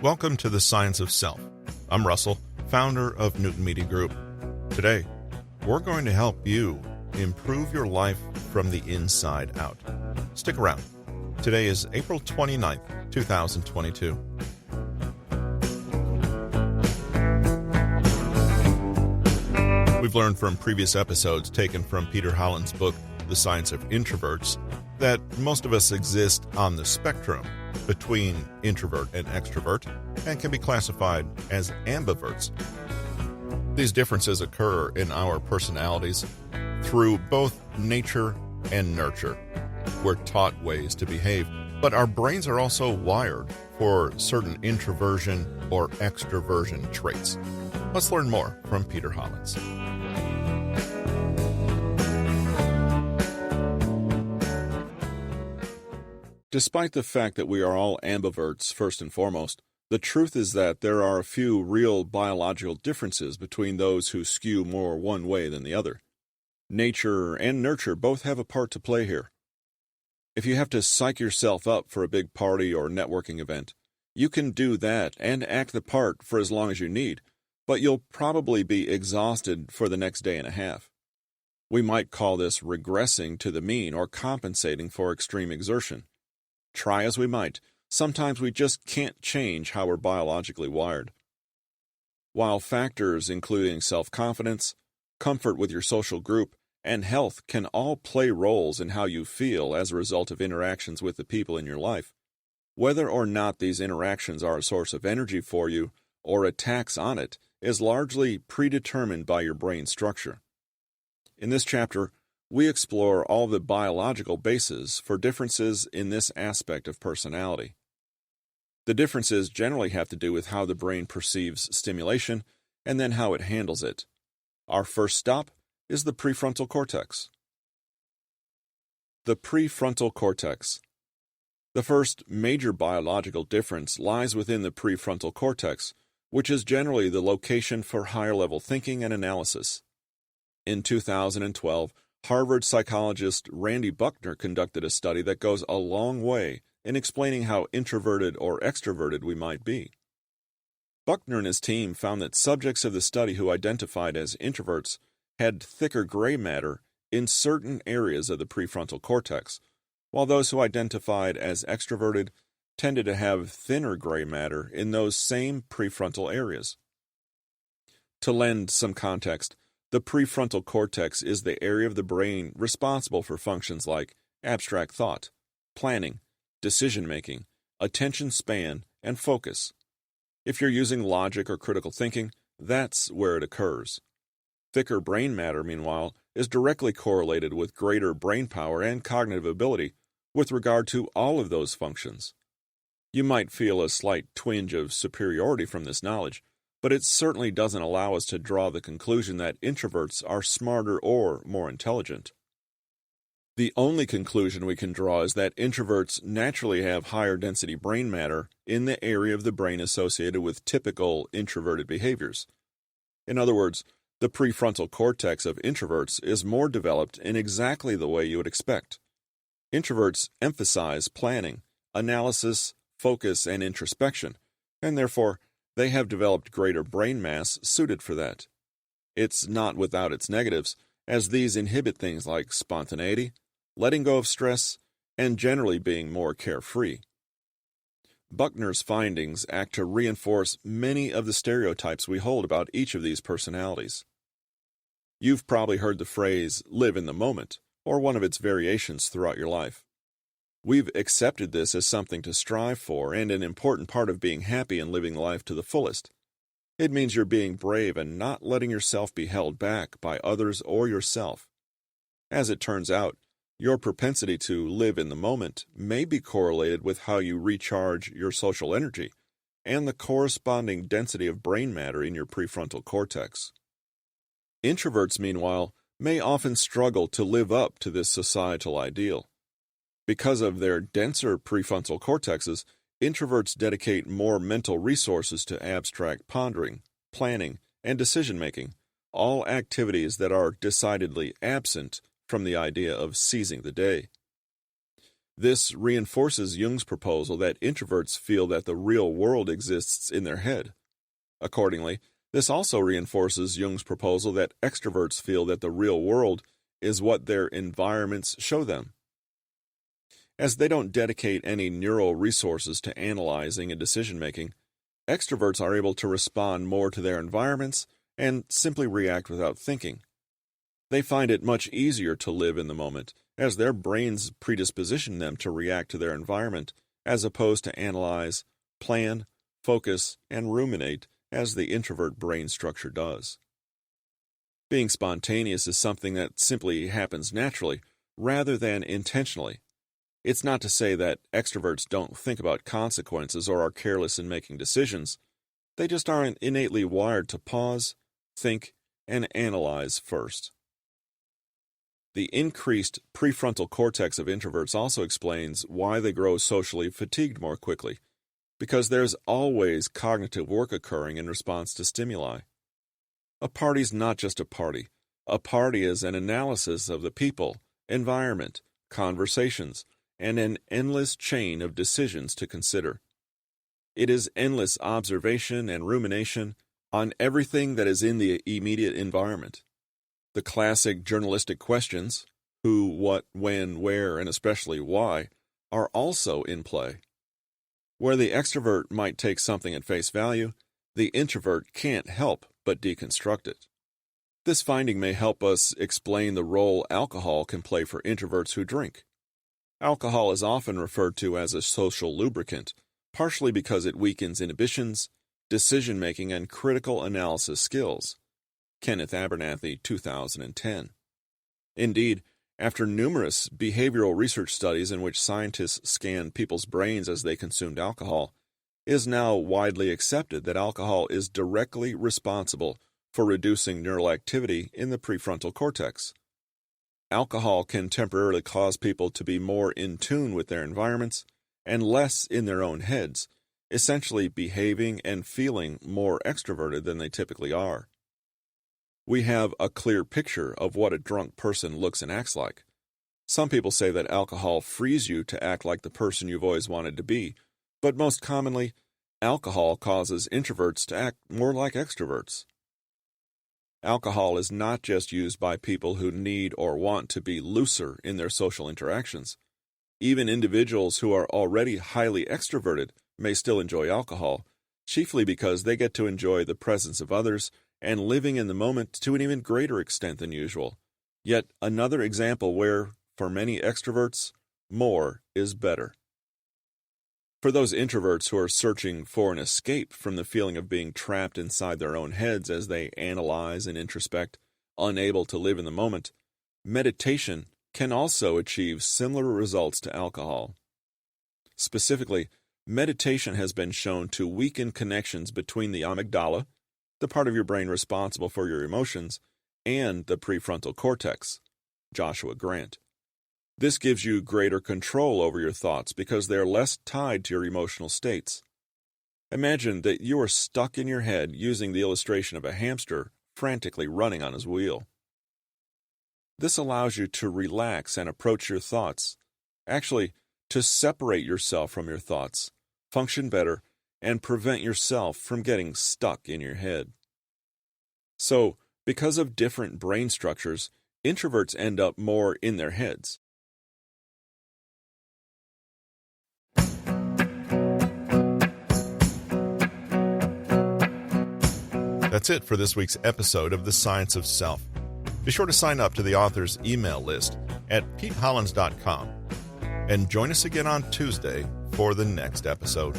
Welcome to the Science of Self. I'm Russell, founder of Newton Media Group. Today, we're going to help you improve your life from the inside out. Stick around. Today is April 29th, 2022. We've learned from previous episodes taken from Peter Holland's book, The Science of Introverts, that most of us exist on the spectrum between introvert and extrovert and can be classified as ambiverts. These differences occur in our personalities through both nature and nurture. We're taught ways to behave, but our brains are also wired for certain introversion or extroversion traits. Let's learn more from Peter Holland. Despite the fact that we are all ambiverts first and foremost, the truth is that there are a few real biological differences between those who skew more one way than the other. Nature and nurture both have a part to play here. If you have to psych yourself up for a big party or networking event, you can do that and act the part for as long as you need, but you'll probably be exhausted for the next day and a half. We might call this regressing to the mean or compensating for extreme exertion. Try as we might, sometimes we just can't change how we're biologically wired. While factors including self-confidence, comfort with your social group, and health can all play roles in how you feel as a result of interactions with the people in your life, whether or not these interactions are a source of energy for you or a tax on it is largely predetermined by your brain structure. In this chapter, we explore all the biological bases for differences in this aspect of personality. The differences generally have to do with how the brain perceives stimulation and then how it handles it. Our first stop is the prefrontal cortex. The prefrontal cortex. The first major biological difference lies within the prefrontal cortex, which is generally the location for higher-level thinking and analysis. In 2012, Harvard psychologist Randy Buckner conducted a study that goes a long way in explaining how introverted or extroverted we might be. Buckner and his team found that subjects of the study who identified as introverts had thicker gray matter in certain areas of the prefrontal cortex, while those who identified as extroverted tended to have thinner gray matter in those same prefrontal areas. To lend some context, the prefrontal cortex is the area of the brain responsible for functions like abstract thought, planning, decision-making, attention span, and focus. If you're using logic or critical thinking, that's where it occurs. Thicker brain matter, meanwhile, is directly correlated with greater brain power and cognitive ability with regard to all of those functions. You might feel a slight twinge of superiority from this knowledge, but it certainly doesn't allow us to draw the conclusion that introverts are smarter or more intelligent. The only conclusion we can draw is that introverts naturally have higher density brain matter in the area of the brain associated with typical introverted behaviors. In other words, the prefrontal cortex of introverts is more developed in exactly the way you would expect. Introverts emphasize planning, analysis, focus, and introspection, and therefore they have developed greater brain mass suited for that. It's not without its negatives, as these inhibit things like spontaneity, letting go of stress, and generally being more carefree. Buckner's findings act to reinforce many of the stereotypes we hold about each of these personalities. You've probably heard the phrase, live in the moment, or one of its variations throughout your life. We've accepted this as something to strive for and an important part of being happy and living life to the fullest. It means you're being brave and not letting yourself be held back by others or yourself. As it turns out, your propensity to live in the moment may be correlated with how you recharge your social energy and the corresponding density of brain matter in your prefrontal cortex. Introverts, meanwhile, may often struggle to live up to this societal ideal. Because of their denser prefrontal cortexes, introverts dedicate more mental resources to abstract pondering, planning, and decision-making, all activities that are decidedly absent from the idea of seizing the day. This reinforces Jung's proposal that introverts feel that the real world exists in their head. Accordingly, this also reinforces Jung's proposal that extroverts feel that the real world is what their environments show them. As they don't dedicate any neural resources to analyzing and decision-making, extroverts are able to respond more to their environments and simply react without thinking. They find it much easier to live in the moment, as their brains predisposition them to react to their environment, as opposed to analyze, plan, focus, and ruminate as the introvert brain structure does. Being spontaneous is something that simply happens naturally, rather than intentionally. It's not to say that extroverts don't think about consequences or are careless in making decisions. They just aren't innately wired to pause, think, and analyze first. The increased prefrontal cortex of introverts also explains why they grow socially fatigued more quickly, because there's always cognitive work occurring in response to stimuli. A party's not just a party. A party is an analysis of the people, environment, conversations, and an endless chain of decisions to consider. It is endless observation and rumination on everything that is in the immediate environment. The classic journalistic questions, who, what, when, where, and especially why, are also in play. Where the extrovert might take something at face value, the introvert can't help but deconstruct it. This finding may help us explain the role alcohol can play for introverts who drink. Alcohol is often referred to as a social lubricant, partially because it weakens inhibitions, decision-making, and critical analysis skills. Kenneth Abernathy, 2010. Indeed, after numerous behavioral research studies in which scientists scanned people's brains as they consumed alcohol, it is now widely accepted that alcohol is directly responsible for reducing neural activity in the prefrontal cortex. Alcohol can temporarily cause people to be more in tune with their environments and less in their own heads, essentially behaving and feeling more extroverted than they typically are. We have a clear picture of what a drunk person looks and acts like. Some people say that alcohol frees you to act like the person you've always wanted to be, but most commonly, alcohol causes introverts to act more like extroverts. Alcohol is not just used by people who need or want to be looser in their social interactions. Even individuals who are already highly extroverted may still enjoy alcohol, chiefly because they get to enjoy the presence of others and living in the moment to an even greater extent than usual. Yet another example where, for many extroverts, more is better. For those introverts who are searching for an escape from the feeling of being trapped inside their own heads as they analyze and introspect, unable to live in the moment, meditation can also achieve similar results to alcohol. Specifically, meditation has been shown to weaken connections between the amygdala, the part of your brain responsible for your emotions, and the prefrontal cortex. Joshua Grant. This gives you greater control over your thoughts because they are less tied to your emotional states. Imagine that you are stuck in your head using the illustration of a hamster frantically running on his wheel. This allows you to relax and approach your thoughts, actually, to separate yourself from your thoughts, function better, and prevent yourself from getting stuck in your head. So, because of different brain structures, introverts end up more in their heads. That's it for this week's episode of The Science of Self. Be sure to sign up to the author's email list at petehollins.com and join us again on Tuesday for the next episode.